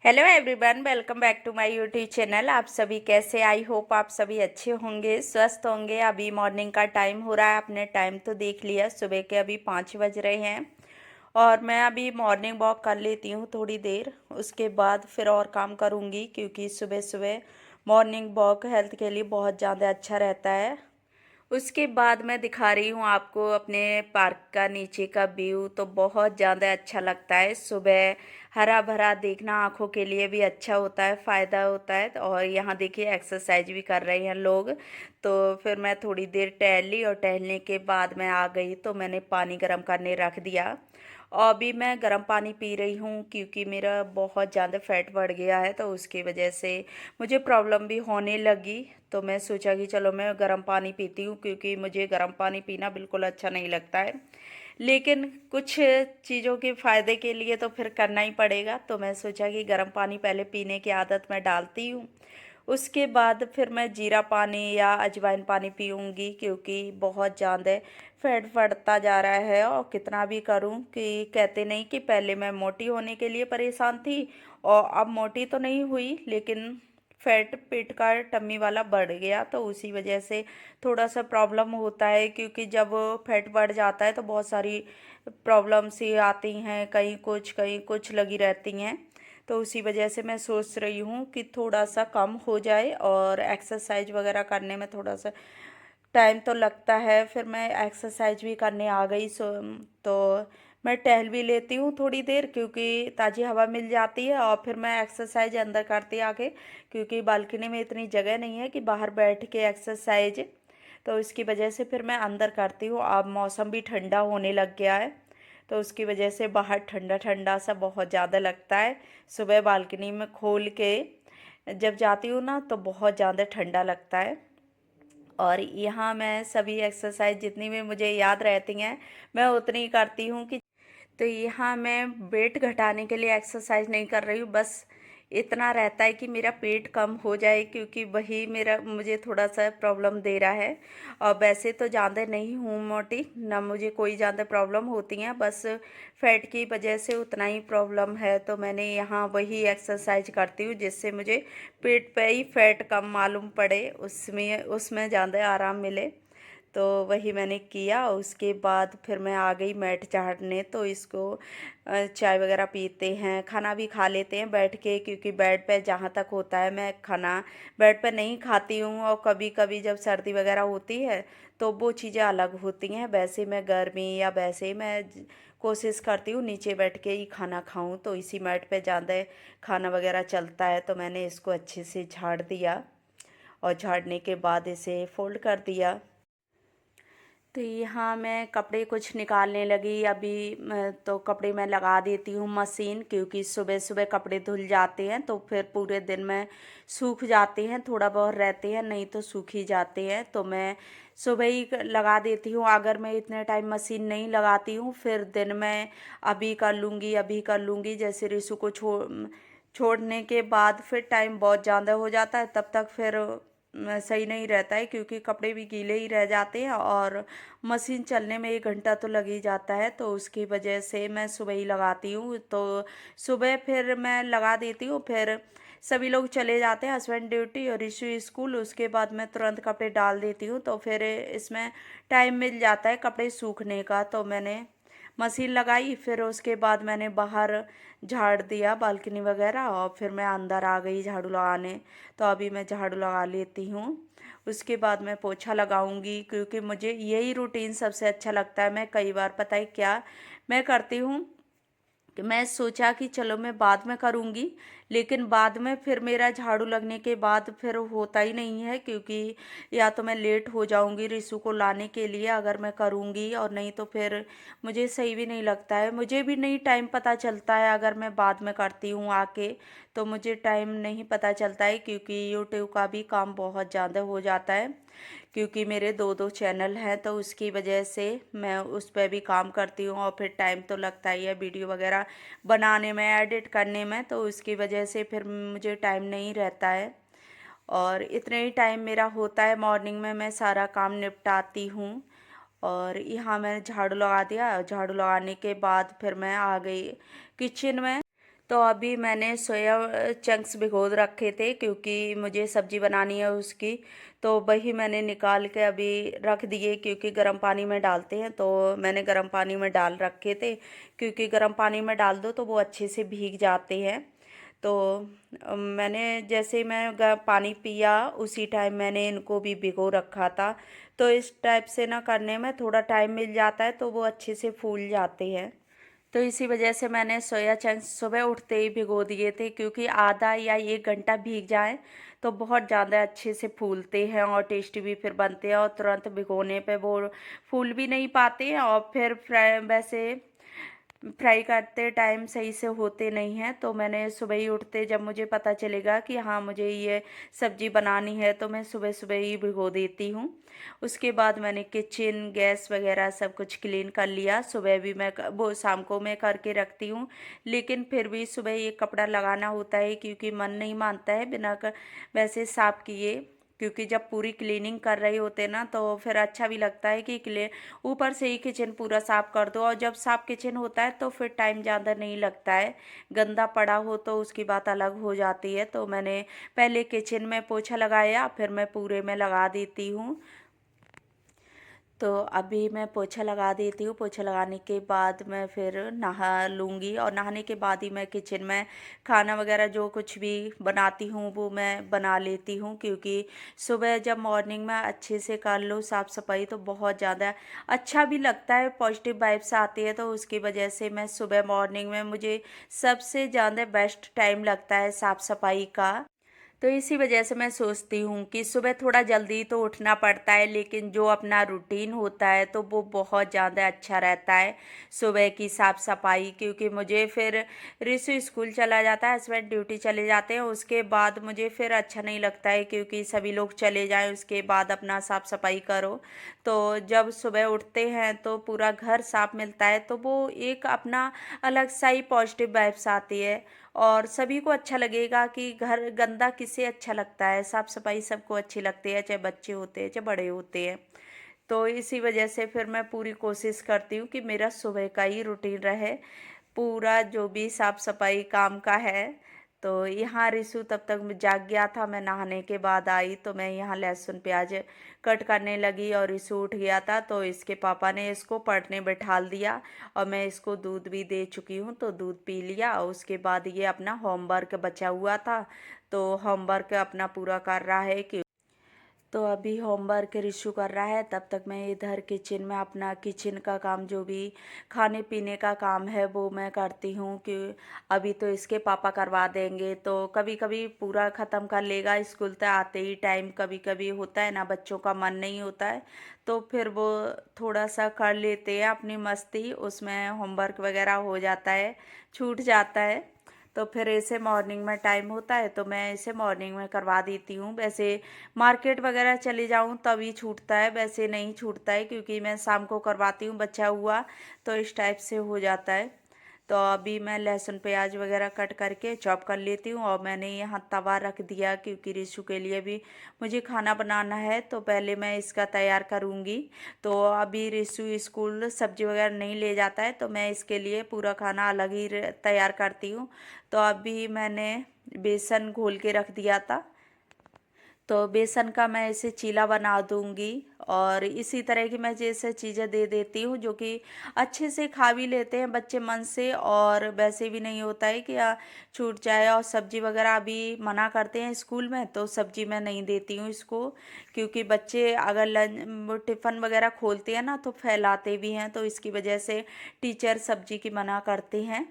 Hello everyone, welcome back to my YouTube channel. आप सभी कैसे? आई होप आप सभी अच्छे होंगे, स्वस्थ होंगे। अभी मॉर्निंग का टाइम हो रहा है, आपने टाइम तो देख लिया, सुबह के अभी 5 बज रहे हैं और मैं अभी मॉर्निंग वॉक कर लेती हूँ थोड़ी देर। उसके बाद फिर और काम करूँगी, क्योंकि सुबह सुबह मॉर्निंग वॉक हेल्थ के लिए बहुत ज़्यादा अच्छा रहता है। उसके बाद मैं दिखा रही हूँ आपको अपने पार्क का नीचे का व्यू। तो बहुत ज़्यादा अच्छा लगता है सुबह, हरा भरा देखना आँखों के लिए भी अच्छा होता है, फ़ायदा होता है। और यहाँ देखिए एक्सरसाइज भी कर रहे हैं लोग। तो फिर मैं थोड़ी देर टहल ली और टहलने के बाद मैं आ गई, तो मैंने पानी गर्म करने रख दिया और अभी मैं गर्म पानी पी रही हूँ, क्योंकि मेरा बहुत ज़्यादा फैट बढ़ गया है, तो उसकी वजह से मुझे प्रॉब्लम भी होने लगी। तो मैं सोचा कि चलो मैं गर्म पानी पीती हूँ, क्योंकि मुझे गर्म पानी पीना बिल्कुल अच्छा नहीं लगता है, लेकिन कुछ चीज़ों के फ़ायदे के लिए तो फिर करना ही पड़ेगा। तो मैं सोचा कि गर्म पानी पहले पीने की आदत मैं डालती हूँ, उसके बाद फिर मैं जीरा पानी या अजवाइन पानी पीऊँगी, क्योंकि बहुत ज़्यादा फैट बढ़ता जा रहा है। और कितना भी करूँ, कि कहते नहीं कि पहले मैं मोटी होने के लिए परेशान थी और अब मोटी तो नहीं हुई, लेकिन फैट पेट का टम्मी वाला बढ़ गया। तो उसी वजह से थोड़ा सा प्रॉब्लम होता है, क्योंकि जब फैट बढ़ जाता है तो बहुत सारी प्रॉब्लम्स ही आती हैं, कहीं कुछ लगी रहती हैं। तो उसी वजह से मैं सोच रही हूँ कि थोड़ा सा कम हो जाए, और एक्सरसाइज वगैरह करने में थोड़ा सा टाइम तो लगता है। फिर मैं एक्सरसाइज भी करने आ गई, तो मैं टहल भी लेती हूँ थोड़ी देर, क्योंकि ताज़ी हवा मिल जाती है। और फिर मैं एक्सरसाइज अंदर करती आके, क्योंकि बालकनी में इतनी जगह नहीं है कि बाहर बैठ के एक्सरसाइज, तो इसकी वजह से फिर मैं अंदर करती हूँ। अब मौसम भी ठंडा होने लग गया है, तो उसकी वजह से बाहर ठंडा ठंडा सा बहुत ज़्यादा लगता है। सुबह बालकनी में खोल के जब जाती हूँ ना, तो बहुत ज़्यादा ठंडा लगता है। और यहाँ मैं सभी एक्सरसाइज जितनी भी मुझे याद रहती हैं, मैं उतनी ही करती हूँ। कि तो यहाँ मैं वेट घटाने के लिए एक्सरसाइज नहीं कर रही हूँ, बस इतना रहता है कि मेरा पेट कम हो जाए, क्योंकि वही मेरा मुझे थोड़ा सा प्रॉब्लम दे रहा है। और वैसे तो ज़्यादा नहीं हूँ मोटी, ना मुझे कोई ज़्यादा प्रॉब्लम होती हैं, बस फैट की वजह से उतना ही प्रॉब्लम है। तो मैंने यहाँ वही एक्सरसाइज करती हूँ जिससे मुझे पेट पे ही फैट कम मालूम पड़े, उसमें उसमें ज़्यादा आराम मिले। तो वही मैंने किया। उसके बाद फिर मैं आ गई मैट झाड़ने। तो इसको चाय वगैरह पीते हैं, खाना भी खा लेते हैं बैठ के, क्योंकि बेड पे जहाँ तक होता है मैं खाना बेड पे नहीं खाती हूँ। और कभी कभी जब सर्दी वगैरह होती है तो वो चीज़ें अलग होती हैं। वैसे मैं गर्मी या वैसे ही मैं कोशिश करती हूँ नीचे बैठ के ही खाना खाऊं। तो इसी मैट पे ज़्यादा खाना वगैरह चलता है। तो मैंने इसको अच्छे से झाड़ दिया, और झाड़ने के बाद इसे फोल्ड कर दिया। तो यहाँ मैं कपड़े कुछ निकालने लगी अभी। तो कपड़े मैं लगा देती हूँ मशीन, क्योंकि सुबह सुबह कपड़े धुल जाते हैं तो फिर पूरे दिन में सूख जाते हैं, थोड़ा बहुत रहते हैं, नहीं तो सूख ही जाते हैं। तो मैं सुबह ही लगा देती हूँ। अगर मैं इतने टाइम मशीन नहीं लगाती हूँ, फिर दिन में अभी कर लूँगी, जैसे रिशु को छोड़ने के बाद फिर टाइम बहुत ज़्यादा हो जाता है, तब तक फिर सही नहीं रहता है, क्योंकि कपड़े भी गीले ही रह जाते हैं और मशीन चलने में 1 घंटा तो लग ही जाता है। तो उसकी वजह से मैं सुबह ही लगाती हूँ। तो सुबह फिर मैं लगा देती हूँ, फिर सभी लोग चले जाते हैं, हस्बैंड ड्यूटी और इशू स्कूल। उसके बाद मैं तुरंत कपड़े डाल देती हूँ, तो फिर इसमें टाइम मिल जाता है कपड़े सूखने का। तो मैंने मशीन लगाई, फिर उसके बाद मैंने बाहर झाड़ दिया बालकनी वगैरह, और फिर मैं अंदर आ गई झाड़ू लगाने। तो अभी मैं झाड़ू लगा लेती हूँ, उसके बाद मैं पोछा लगाऊंगी, क्योंकि मुझे यही रूटीन सबसे अच्छा लगता है। मैं कई बार पता है क्या मैं करती हूँ, कि मैं सोचा कि चलो मैं बाद में करूँगी, लेकिन बाद में फिर मेरा झाड़ू लगने के बाद फिर होता ही नहीं है, क्योंकि या तो मैं लेट हो जाऊँगी रिशु को लाने के लिए अगर मैं करूँगी, और नहीं तो फिर मुझे सही भी नहीं लगता है। मुझे भी नहीं टाइम पता चलता है, अगर मैं बाद में करती हूँ आके तो मुझे टाइम नहीं पता चलता है, क्योंकि यूट्यूब का भी काम बहुत ज़्यादा हो जाता है, क्योंकि मेरे दो दो चैनल हैं। तो उसकी वजह से मैं उस पर भी काम करती हूँ, और फिर टाइम तो लगता ही है वीडियो वगैरह बनाने में, एडिट करने में। तो उसकी वजह से फिर मुझे टाइम नहीं रहता है, और इतने ही टाइम मेरा होता है। मॉर्निंग में मैं सारा काम निपटाती हूँ, और यहाँ मैंने झाड़ू लगा दिया। झाड़ू लगाने के बाद फिर मैं आ गई किचन में। तो अभी मैंने सोया चंक्स भिगो रखे थे क्योंकि मुझे सब्जी बनानी है उसकी। तो वही मैंने निकाल के अभी रख दिए क्योंकि गर्म पानी में डालते हैं, तो मैंने गर्म पानी में डाल रखे थे क्योंकि गर्म पानी में डाल दो तो वो अच्छे से भीग जाते हैं। तो मैंने जैसे ही मैं पानी पिया उसी टाइम मैंने इनको भी भिगो रखा था। तो इस टाइप से ना करने में थोड़ा टाइम मिल जाता है तो वो अच्छे से फूल जाते हैं। तो इसी वजह से मैंने सोया चंक्स सुबह उठते ही भिगो दिए थे क्योंकि आधा या 1 घंटा भीग जाए तो बहुत ज़्यादा अच्छे से फूलते हैं और टेस्टी भी फिर बनते हैं। और तुरंत भिगोने पे वो फूल भी नहीं पाते हैं और फिर फ्राई वैसे फ्राई करते टाइम सही से होते नहीं हैं। तो मैंने सुबह ही उठते जब मुझे पता चलेगा कि हाँ मुझे ये सब्जी बनानी है तो मैं सुबह सुबह ही भिगो देती हूँ। उसके बाद मैंने किचन गैस वगैरह सब कुछ क्लीन कर लिया। सुबह भी मैं वो शाम को मैं करके रखती हूँ, लेकिन फिर भी सुबह ये कपड़ा लगाना होता है क्योंकि मन नहीं मानता है बिना वैसे साफ किए। क्योंकि जब पूरी क्लीनिंग कर रहे होते ना तो फिर अच्छा भी लगता है कि ऊपर से ही किचन पूरा साफ कर दो। और जब साफ किचन होता है तो फिर टाइम ज़्यादा नहीं लगता है। गंदा पड़ा हो तो उसकी बात अलग हो जाती है। तो मैंने पहले किचन में पोछा लगाया फिर मैं पूरे में लगा देती हूँ। तो अभी मैं पोछा लगा देती हूँ। पोछा लगाने के बाद मैं फिर नहा लूँगी और नहाने के बाद ही मैं किचन में खाना वगैरह जो कुछ भी बनाती हूँ वो मैं बना लेती हूँ क्योंकि सुबह जब मॉर्निंग में अच्छे से कर लो साफ़ सफाई तो बहुत ज़्यादा अच्छा भी लगता है, पॉजिटिव वाइब्स आती है। तो उसकी वजह से मैं सुबह मॉर्निंग में मुझे सबसे ज़्यादा बेस्ट टाइम लगता है साफ़ सफाई का। तो इसी वजह से मैं सोचती हूँ कि सुबह थोड़ा जल्दी तो उठना पड़ता है लेकिन जो अपना रूटीन होता है तो वो बहुत ज़्यादा अच्छा रहता है सुबह की साफ़ सफाई। क्योंकि मुझे फिर ऋषु स्कूल चला जाता है, हस्बैंड ड्यूटी चले जाते हैं, उसके बाद मुझे फिर अच्छा नहीं लगता है क्योंकि सभी लोग चले जाएं उसके बाद अपना साफ़ सफाई करो। तो जब सुबह उठते हैं तो पूरा घर साफ मिलता है तो वो एक अपना अलग सा ही पॉजिटिव वाइब्स आती है। और सभी को अच्छा लगेगा कि घर गंदा किसे अच्छा लगता है, साफ सफाई सबको अच्छी लगती है, चाहे बच्चे होते हैं चाहे बड़े होते हैं। तो इसी वजह से फिर मैं पूरी कोशिश करती हूँ कि मेरा सुबह का ही रूटीन रहे, पूरा जो भी साफ सफाई काम का है। तो यहाँ रिशु तब तक जाग गया था। मैं नहाने के बाद आई तो मैं यहाँ लहसुन प्याज कट करने लगी और रिशु उठ गया था तो इसके पापा ने इसको पढ़ने बैठाल दिया और मैं इसको दूध भी दे चुकी हूँ। तो दूध पी लिया और उसके बाद ये अपना होमवर्क बचा हुआ था तो होमवर्क अपना पूरा कर रहा है कि तो अभी होमवर्क रिशू कर रहा है। तब तक मैं इधर किचन में अपना किचन का काम जो भी खाने पीने का काम है वो मैं करती हूँ कि अभी तो इसके पापा करवा देंगे तो कभी कभी पूरा ख़त्म कर लेगा स्कूल से आते ही टाइम। कभी कभी होता है ना बच्चों का मन नहीं होता है तो फिर वो थोड़ा सा कर लेते हैं अपनी मस्ती, उसमें होमवर्क वगैरह हो जाता है, छूट जाता है। तो फिर ऐसे मॉर्निंग में टाइम होता है तो मैं इसे मॉर्निंग में करवा देती हूँ। वैसे मार्केट वगैरह चले जाऊँ तभी छूटता है, वैसे नहीं छूटता है क्योंकि मैं शाम को करवाती हूँ बचा हुआ। तो इस टाइप से हो जाता है। तो अभी मैं लहसुन प्याज वगैरह कट करके चॉप कर लेती हूँ और मैंने यहाँ तवा रख दिया क्योंकि रिशु के लिए भी मुझे खाना बनाना है तो पहले मैं इसका तैयार करूँगी। तो अभी रिशु स्कूल सब्जी वगैरह नहीं ले जाता है तो मैं इसके लिए पूरा खाना अलग ही तैयार करती हूँ। तो अभी मैंने बेसन घोल के रख दिया था तो बेसन का मैं इसे चीला बना दूंगी। और इसी तरह की मैं जैसे चीज़ें दे देती हूँ जो कि अच्छे से खा भी लेते हैं बच्चे मन से और वैसे भी नहीं होता है कि छूट जाए। और सब्जी वगैरह अभी मना करते हैं स्कूल में तो सब्जी मैं नहीं देती हूँ इसको क्योंकि बच्चे अगर लंच टिफ़िन वगैरह खोलते हैं ना तो फैलाते भी हैं तो इसकी वजह से टीचर सब्जी की मना करते हैं।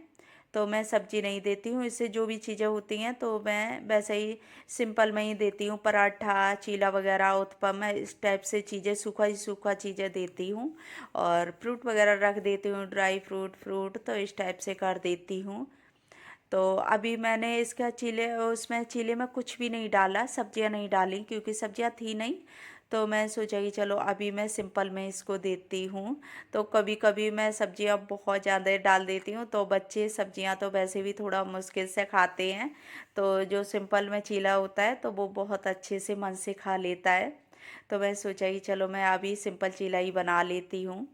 तो मैं सब्जी नहीं देती हूँ, इससे जो भी चीज़ें होती हैं तो मैं वैसे ही सिंपल में ही देती हूँ, पराठा चीला वगैरह उत्पम मैं इस टाइप से चीज़ें सूखा ही सूखा चीज़ें देती हूँ। और फ्रूट वगैरह रख देती हूँ, ड्राई फ्रूट फ्रूट तो इस टाइप से कर देती हूँ। तो अभी मैंने इसका चीले उसमें चीले में कुछ भी नहीं डाला, सब्जियां नहीं डाली क्योंकि सब्जियां थी नहीं। तो मैं सोचा कि चलो अभी मैं सिंपल में इसको देती हूँ। तो कभी कभी मैं सब्जियां बहुत ज़्यादा डाल देती हूँ तो बच्चे सब्जियां तो वैसे भी थोड़ा मुश्किल से खाते हैं। तो जो सिंपल में चीला होता है तो वो बहुत अच्छे से मन से खा लेता है। तो मैं सोचा कि चलो मैं अभी सिंपल चीला ही बना लेती हूँ।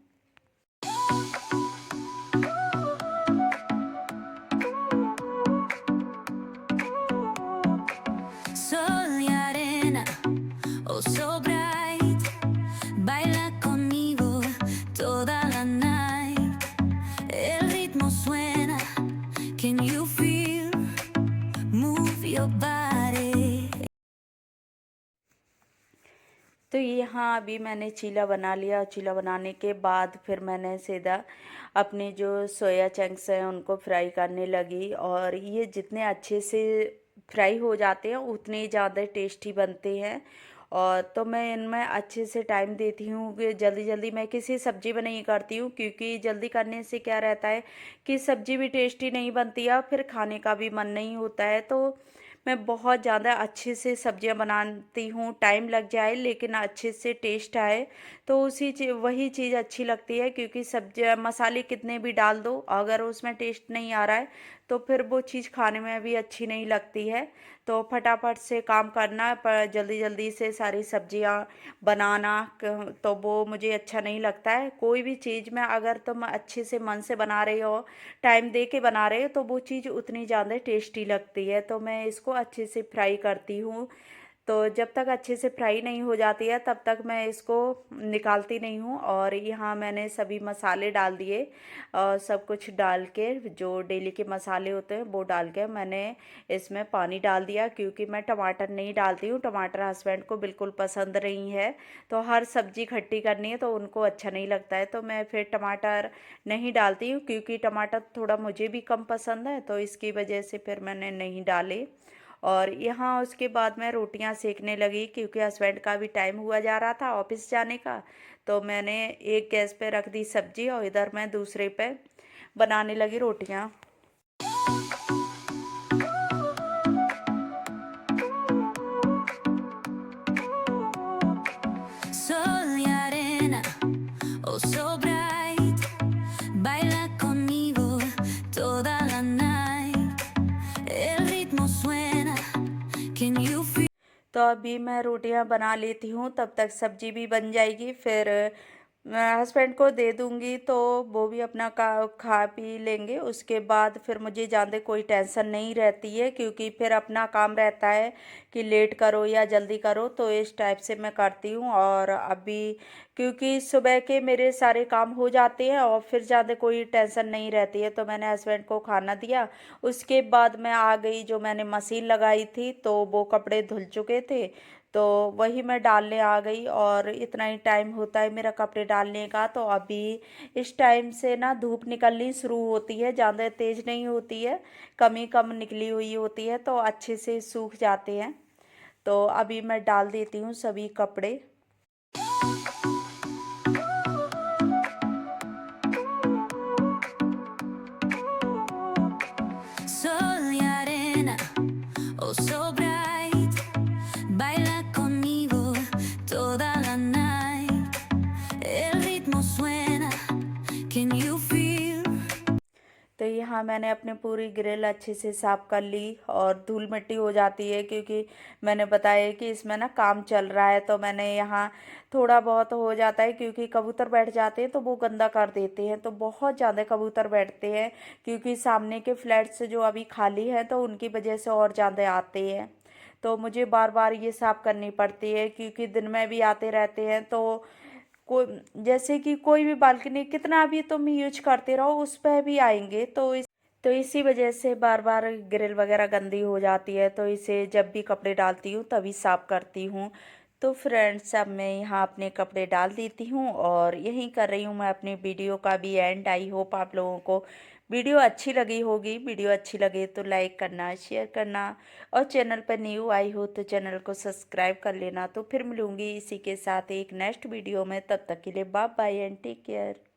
Sol y arena, oh so bright, baila conmigo toda la night. El ritmo suena, can you feel? Move your body. तो यहाँ अभी मैंने चीला बना लिया और चीला बनाने के बाद फिर मैंने सीधा अपने जो सोया चंक्स हैं उनको फ्राई करने लगी। और ये जितने अच्छे से फ्राई हो जाते हैं उतने ही ज़्यादा टेस्टी बनते हैं। और तो मैं इनमें अच्छे से टाइम देती हूँ कि जल्दी जल्दी मैं किसी सब्जी में नहीं करती हूँ, क्योंकि जल्दी करने से क्या रहता है कि सब्जी भी टेस्टी नहीं बनती है, फिर खाने का भी मन नहीं होता है। तो मैं बहुत ज़्यादा अच्छे से सब्जियां बनाती हूँ, टाइम लग जाए लेकिन अच्छे से टेस्ट आए, तो वही चीज़ अच्छी लगती है। क्योंकि सब्जी मसाले कितने भी डाल दो, अगर उसमें टेस्ट नहीं आ रहा है तो फिर वो चीज़ खाने में भी अच्छी नहीं लगती है। तो फटाफट से काम करना, पर जल्दी जल्दी से सारी सब्जियां बनाना तो वो मुझे अच्छा नहीं लगता है। कोई भी चीज़ में अगर तुम अच्छे से मन से बना रहे हो, टाइम दे के बना रहे हो, तो वो चीज़ उतनी ज़्यादा टेस्टी लगती है। तो मैं इसको अच्छे से फ्राई करती हूँ। तो जब तक अच्छे से फ्राई नहीं हो जाती है तब तक मैं इसको निकालती नहीं हूँ। और यहाँ मैंने सभी मसाले डाल दिए और सब कुछ डाल के, जो डेली के मसाले होते हैं वो डाल के मैंने इसमें पानी डाल दिया। क्योंकि मैं टमाटर नहीं डालती हूँ, टमाटर हस्बैंड को बिल्कुल पसंद नहीं है। तो हर सब्जी खट्टी करनी है तो उनको अच्छा नहीं लगता है, तो मैं फिर टमाटर नहीं डालती हूँ। क्योंकि टमाटर थोड़ा मुझे भी कम पसंद है, तो इसकी वजह से फिर मैंने नहीं डाले। और यहाँ उसके बाद मैं रोटियां सेकने लगी, क्योंकि हस्बैंड का भी टाइम हुआ जा रहा था ऑफिस जाने का। तो मैंने एक गैस पे रख दी सब्जी और इधर मैं दूसरे पे बनाने लगी रोटियां। Sol y arena, oh so bright, baila conmigo toda la night. El ritmo suena, can you feel? तो अभी मैं रोटियां बना लेती हूँ, तब तक सब्जी भी बन जाएगी। फिर मैं हस्बैंड को दे दूँगी तो वो भी अपना का खा पी लेंगे। उसके बाद फिर मुझे ज़्यादा कोई टेंशन नहीं रहती है, क्योंकि फिर अपना काम रहता है कि लेट करो या जल्दी करो, तो इस टाइप से मैं करती हूँ। और अभी क्योंकि सुबह के मेरे सारे काम हो जाते हैं और फिर ज़्यादा कोई टेंशन नहीं रहती है, तो मैंने हस्बैंड को खाना दिया। उसके बाद मैं आ गई, जो मैंने मशीन लगाई थी तो वो कपड़े धुल चुके थे, तो वही मैं डालने आ गई। और इतना ही टाइम होता है मेरा कपड़े डालने का। तो अभी इस टाइम से ना धूप निकलनी शुरू होती है, ज़्यादा तेज़ नहीं होती है, कम ही कम निकली हुई होती है, तो अच्छे से सूख जाते हैं। तो अभी मैं डाल देती हूँ सभी कपड़े। Sol y arena, oh so bright, baila conmigo toda la night. El ritmo suena, can you feel? तो यहाँ मैंने अपनी पूरी ग्रिल अच्छे से साफ़ कर ली और धूल मिट्टी हो जाती है, क्योंकि मैंने बताया कि इसमें ना काम चल रहा है। तो मैंने यहाँ थोड़ा बहुत हो जाता है, क्योंकि कबूतर बैठ जाते हैं तो वो गंदा कर देते हैं, तो बहुत ज़्यादा कबूतर बैठते हैं। क्योंकि सामने के फ्लैट्स जो अभी खाली हैं तो उनकी वजह से और ज़्यादा आते हैं। तो मुझे बार बार ये साफ़ करनी पड़ती है, क्योंकि दिन में भी आते रहते हैं। तो को जैसे कि कोई भी बालकनी कितना भी तुम यूज करते रहो उस पर भी आएंगे, तो इसी वजह से बार बार ग्रिल वगैरह गंदी हो जाती है। तो इसे जब भी कपड़े डालती हूँ तभी साफ करती हूँ। तो फ्रेंड्स, अब मैं यहाँ अपने कपड़े डाल देती हूँ और यहीं कर रही हूँ मैं अपनी वीडियो का भी एंड। आई होप आप लोगों को वीडियो अच्छी लगी होगी। वीडियो अच्छी लगे तो लाइक करना, शेयर करना, और चैनल पर न्यू आई हो तो चैनल को सब्सक्राइब कर लेना। तो फिर मिलूंगी इसी के साथ एक नेक्स्ट वीडियो में। तब तक के लिए bye bye and take care.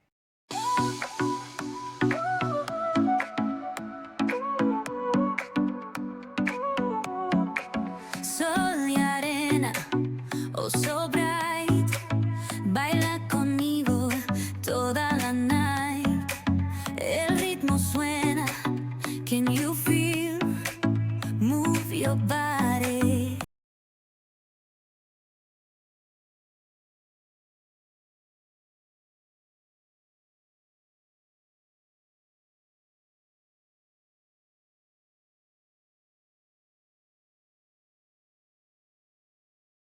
Sol y arena, oh so bright, baila conmigo toda la night. El ritmo suena, can you feel? Move your body.